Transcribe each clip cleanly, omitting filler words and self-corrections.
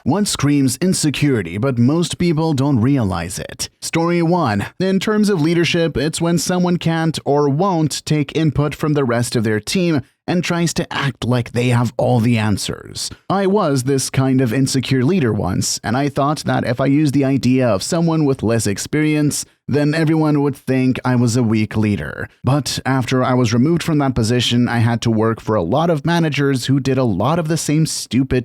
What screams insecurity, but most people don't realize it? Story 1. In terms of leadership, it's when someone can't or won't take input from the rest of their team and tries to act like they have all the answers. I was this kind of insecure leader once, and I thought that if I used the idea of someone with less experience, then everyone would think I was a weak leader. But after I was removed from that position, I had to work for a lot of managers who did a lot of the same stupid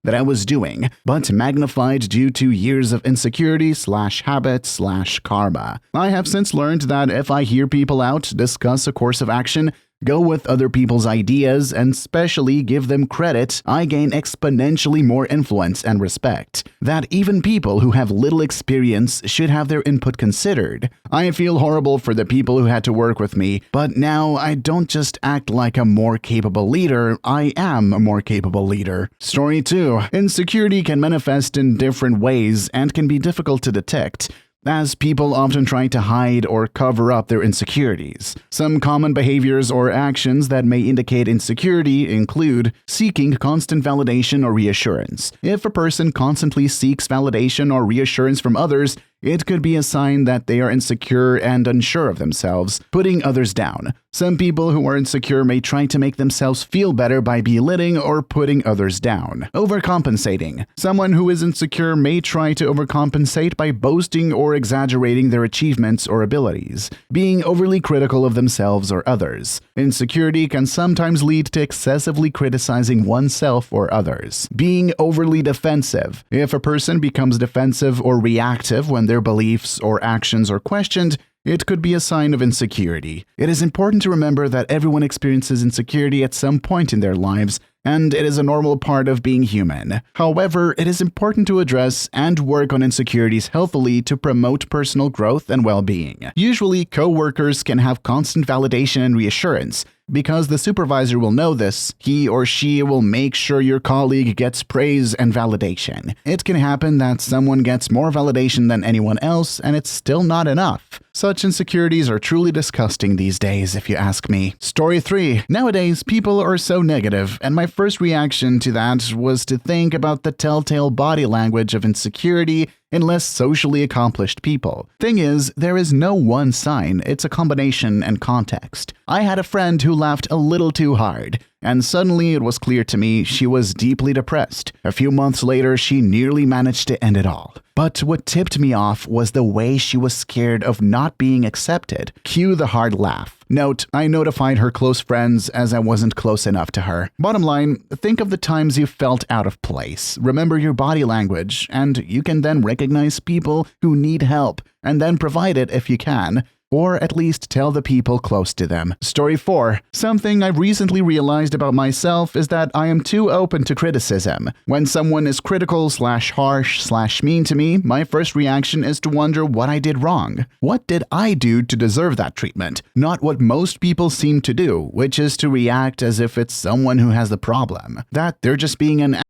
that I was doing, but magnified due to years of insecurity/habit/karma. I have since learned that if I hear people out discuss a course of action, go with other people's ideas, and especially give them credit, I gain exponentially more influence and respect. That even people who have little experience should have their input considered. I feel horrible for the people who had to work with me, but now I don't just act like a more capable leader, I am a more capable leader. Story 2. Insecurity can manifest in different ways and can be difficult to detect, as people often try to hide or cover up their insecurities. Some common behaviors or actions that may indicate insecurity include seeking constant validation or reassurance. If a person constantly seeks validation or reassurance from others, it could be a sign that they are insecure and unsure of themselves, putting others down. Some people who are insecure may try to make themselves feel better by belittling or putting others down. Overcompensating. Someone who is insecure may try to overcompensate by boasting or exaggerating their achievements or abilities, being overly critical of themselves or others. Insecurity can sometimes lead to excessively criticizing oneself or others. Being overly defensive. If a person becomes defensive or reactive when their beliefs or actions are questioned, it could be a sign of insecurity. It is important to remember that everyone experiences insecurity at some point in their lives, and it is a normal part of being human. However, it is important to address and work on insecurities healthily to promote personal growth and well-being. Usually, co-workers can have constant validation and reassurance. Because the supervisor will know this, he or she will make sure your colleague gets praise and validation. It can happen that someone gets more validation than anyone else, and it's still not enough. Such insecurities are truly disgusting these days, if you ask me. Story 3. Nowadays, people are so negative, and my first reaction to that was to think about the telltale body language of insecurity in less socially accomplished people. Thing is, there is no one sign, it's a combination and context. I had a friend who laughed a little too hard, and suddenly it was clear to me she was deeply depressed. A few months later, she nearly managed to end it all. But what tipped me off was the way she was scared of not being accepted. Cue the hard laugh. Note, I notified her close friends as I wasn't close enough to her. Bottom line, think of the times you felt out of place. Remember your body language, and you can then recognize people who need help, and then provide it if you can. Or at least tell the people close to them. Story 4. Something I've recently realized about myself is that I am too open to criticism. When someone is critical/harsh/mean to me, my first reaction is to wonder what I did wrong. What did I do to deserve that treatment? Not what most people seem to do, which is to react as if it's someone who has the problem. That they're just being an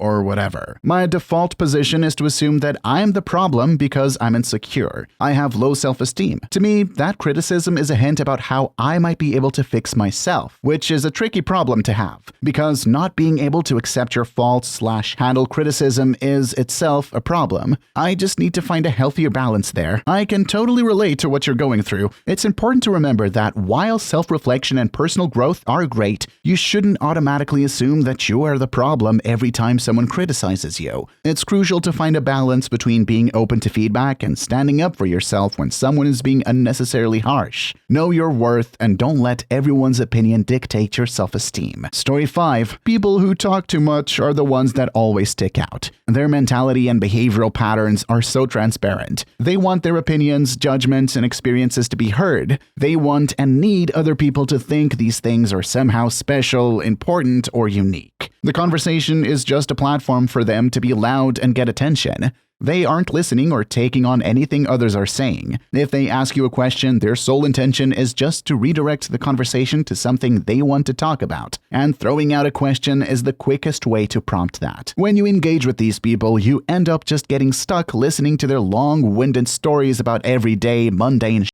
or whatever. My default position is to assume that I'm the problem because I'm insecure. I have low self-esteem. To me, that criticism is a hint about how I might be able to fix myself, which is a tricky problem to have, because not being able to accept your faults/handle criticism is itself a problem. I just need to find a healthier balance there. I can totally relate to what you're going through. It's important to remember that while self-reflection and personal growth are great, you shouldn't automatically assume that you are the problem every time someone criticizes you. It's crucial to find a balance between being open to feedback and standing up for yourself when someone is being unnecessarily harsh. Know your worth and don't let everyone's opinion dictate your self-esteem. Story 5. People who talk too much are the ones that always stick out. Their mentality and behavioral patterns are so transparent. They want their opinions, judgments, and experiences to be heard. They want and need other people to think these things are somehow special, important, or unique. The conversation is just a platform for them to be loud and get attention. They aren't listening or taking on anything others are saying. If they ask you a question, their sole intention is just to redirect the conversation to something they want to talk about. And throwing out a question is the quickest way to prompt that. When you engage with these people, you end up just getting stuck listening to their long-winded stories about everyday, mundane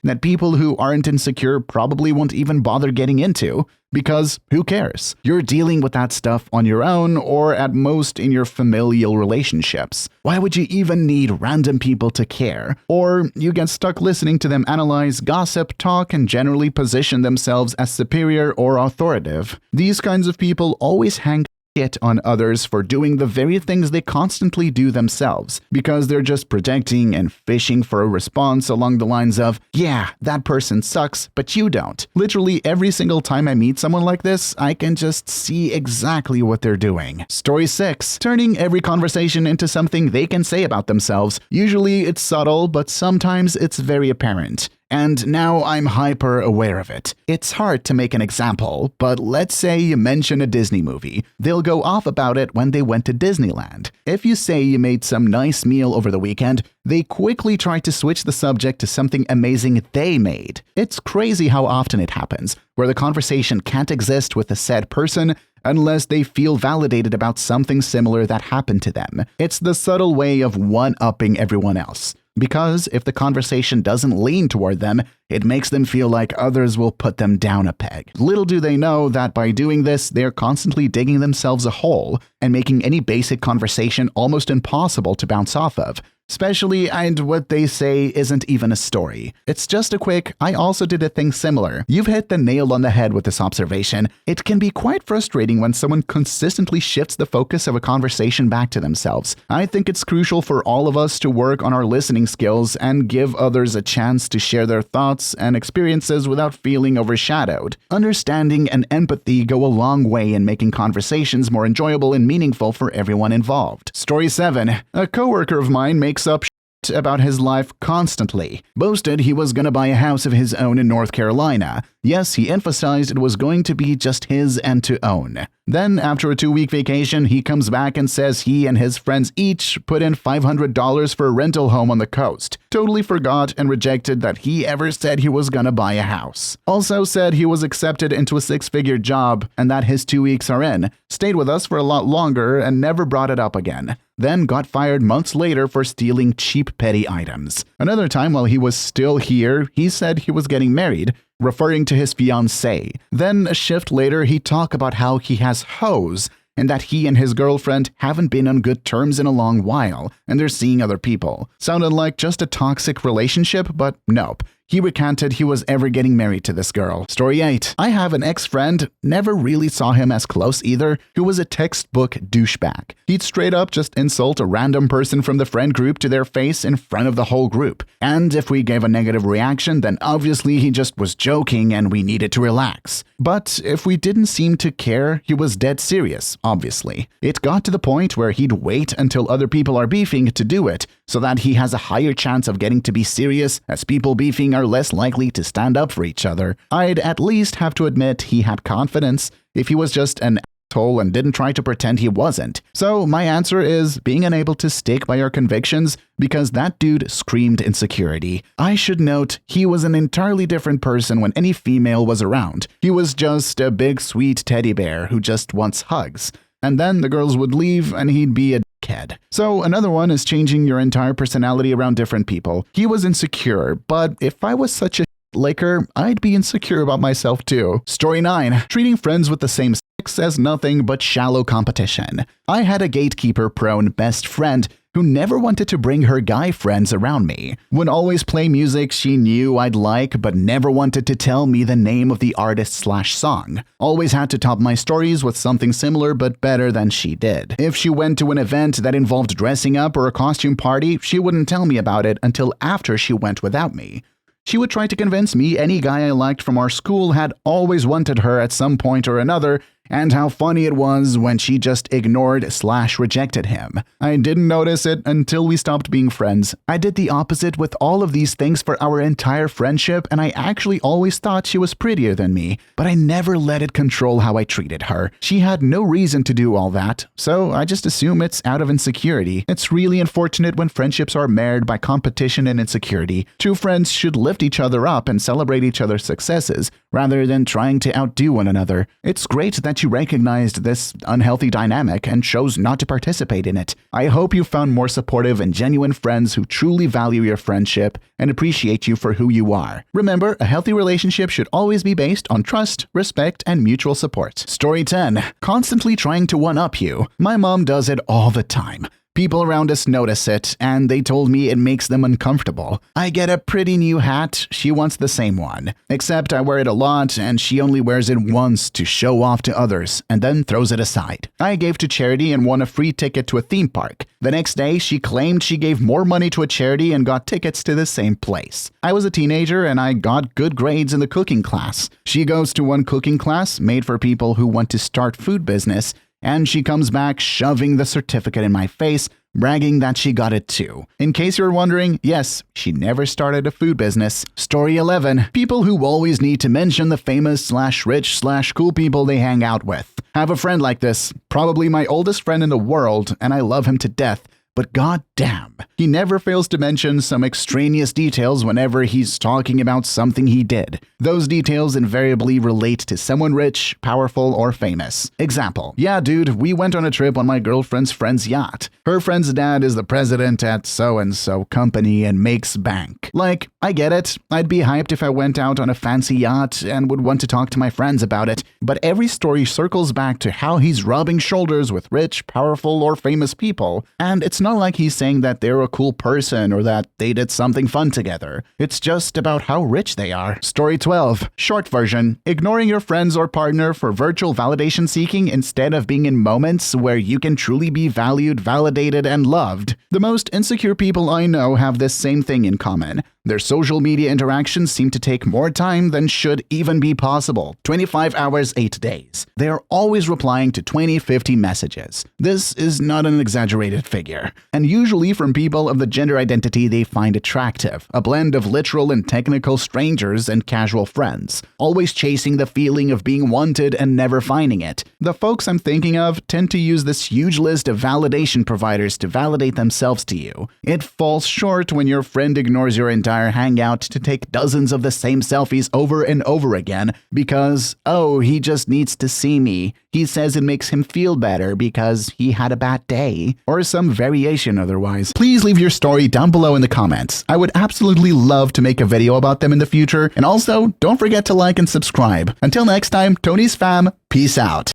that people who aren't insecure probably won't even bother getting into. Because who cares? You're dealing with that stuff on your own or at most in your familial relationships. Why would you even need random people to care? Or you get stuck listening to them analyze, gossip, talk, and generally position themselves as superior or authoritative. These kinds of people always hang shit on others for doing the very things they constantly do themselves, because they're just projecting and fishing for a response along the lines of, yeah, that person sucks, but you don't. Literally every single time I meet someone like this, I can just see exactly what they're doing. Story 6. Turning every conversation into something they can say about themselves. Usually it's subtle, but sometimes it's very apparent. And now I'm hyper aware of it. It's hard to make an example, but let's say you mention a Disney movie. They'll go off about it when they went to Disneyland. If you say you made some nice meal over the weekend, they quickly try to switch the subject to something amazing they made. It's crazy how often it happens, where the conversation can't exist with the said person unless they feel validated about something similar that happened to them. It's the subtle way of one-upping everyone else. Because if the conversation doesn't lean toward them, it makes them feel like others will put them down a peg. Little do they know that by doing this, they're constantly digging themselves a hole and making any basic conversation almost impossible to bounce off of. Especially, and what they say isn't even a story. It's just a quick, I also did a thing similar. You've hit the nail on the head with this observation. It can be quite frustrating when someone consistently shifts the focus of a conversation back to themselves. I think it's crucial for all of us to work on our listening skills and give others a chance to share their thoughts and experiences without feeling overshadowed. Understanding and empathy go a long way in making conversations more enjoyable and meaningful for everyone involved. Story 7. A coworker of mine makes up shit about his life constantly. Boasted he was gonna buy a house of his own in North Carolina. Yes, he emphasized it was going to be just his and to own. Then, after a 2-week vacation, he comes back and says he and his friends each put in $500 for a rental home on the coast. Totally forgot and rejected that he ever said he was gonna buy a house. Also said he was accepted into a 6-figure job and that his 2 weeks are in. Stayed with us for a lot longer and never brought it up again. Then got fired months later for stealing cheap petty items. Another time while he was still here, he said he was getting married, referring to his fiancée. Then a shift later, he talked about how he has hoes and that he and his girlfriend haven't been on good terms in a long while and they're seeing other people. Sounded like just a toxic relationship, but nope. He recanted he was ever getting married to this girl. Story 8. I have an ex-friend, never really saw him as close either, who was a textbook douchebag. He'd straight up just insult a random person from the friend group to their face in front of the whole group. And if we gave a negative reaction, then obviously he just was joking and we needed to relax. But if we didn't seem to care, he was dead serious, obviously. It got to the point where he'd wait until other people are beefing to do it, so that he has a higher chance of getting to be serious, as people beefing are less likely to stand up for each other. I'd at least have to admit he had confidence. If he was just an asshole and didn't try to pretend he wasn't. So my answer is being unable to stick by our convictions, because that dude screamed insecurity. I should note, he was an entirely different person when any female was around. He was just a big sweet teddy bear who just wants hugs. And then the girls would leave and he'd be a dickhead. So another one is changing your entire personality around different people. He was insecure, but if I was such a licker, I'd be insecure about myself too. Story 9. Treating friends with the same sex as nothing but shallow competition. I had a gatekeeper-prone best friend who never wanted to bring her guy friends around me. Would always play music she knew I'd like, but never wanted to tell me the name of the artist/song. Always had to top my stories with something similar but better than she did. If she went to an event that involved dressing up or a costume party, she wouldn't tell me about it until after she went without me. She would try to convince me any guy I liked from our school had always wanted her at some point or another, and how funny it was when she just ignored/rejected him. I didn't notice it until we stopped being friends. I did the opposite with all of these things for our entire friendship, and I actually always thought she was prettier than me, but I never let it control how I treated her. She had no reason to do all that, so I just assume it's out of insecurity. It's really unfortunate when friendships are marred by competition and insecurity. True friends should lift each other up and celebrate each other's successes, rather than trying to outdo one another. It's great that that you recognized this unhealthy dynamic and chose not to participate in it. I hope you found more supportive and genuine friends who truly value your friendship and appreciate you for who you are. Remember, a healthy relationship should always be based on trust, respect, and mutual support. Story 10. Constantly trying to one-up you. My mom does it all the time. People around us notice it, and they told me it makes them uncomfortable. I get a pretty new hat, she wants the same one. Except I wear it a lot, and she only wears it once to show off to others, and then throws it aside. I gave to charity and won a free ticket to a theme park. The next day, she claimed she gave more money to a charity and got tickets to the same place. I was a teenager, and I got good grades in the cooking class. She goes to one cooking class made for people who want to start food business, and she comes back shoving the certificate in my face, bragging that she got it too. In case you're wondering, yes, she never started a food business. Story 11. People who always need to mention the famous/rich/cool people they hang out with. Have a friend like this, probably my oldest friend in the world, and I love him to death. But goddamn, he never fails to mention some extraneous details whenever he's talking about something he did. Those details invariably relate to someone rich, powerful, or famous. Example: yeah, dude, we went on a trip on my girlfriend's friend's yacht. Her friend's dad is the president at so-and-so company and makes bank. Like, I get it. I'd be hyped if I went out on a fancy yacht and would want to talk to my friends about it. But every story circles back to how he's rubbing shoulders with rich, powerful, or famous people. And it's not like he's saying that they're a cool person or that they did something fun together. It's just about how rich they are. Story 12. Short version. Ignoring your friends or partner for virtual validation seeking instead of being in moments where you can truly be valued, validated, and loved. The most insecure people I know have this same thing in common. Their social media interactions seem to take more time than should even be possible. 25 hours, 8 days. They are always replying to 20-50 messages. This is not an exaggerated figure. And usually from people of the gender identity they find attractive. A blend of literal and technical strangers and casual friends. Always chasing the feeling of being wanted and never finding it. The folks I'm thinking of tend to use this huge list of validation providers to validate themselves to you. It falls short when your friend ignores your entire hangout to take dozens of the same selfies over and over again because, oh, he just needs to see me. He says it makes him feel better because he had a bad day, or some variation otherwise. Please leave your story down below in the comments. I would absolutely love to make a video about them in the future, and also don't forget to like and subscribe. Until next time, Tony's fam, peace out.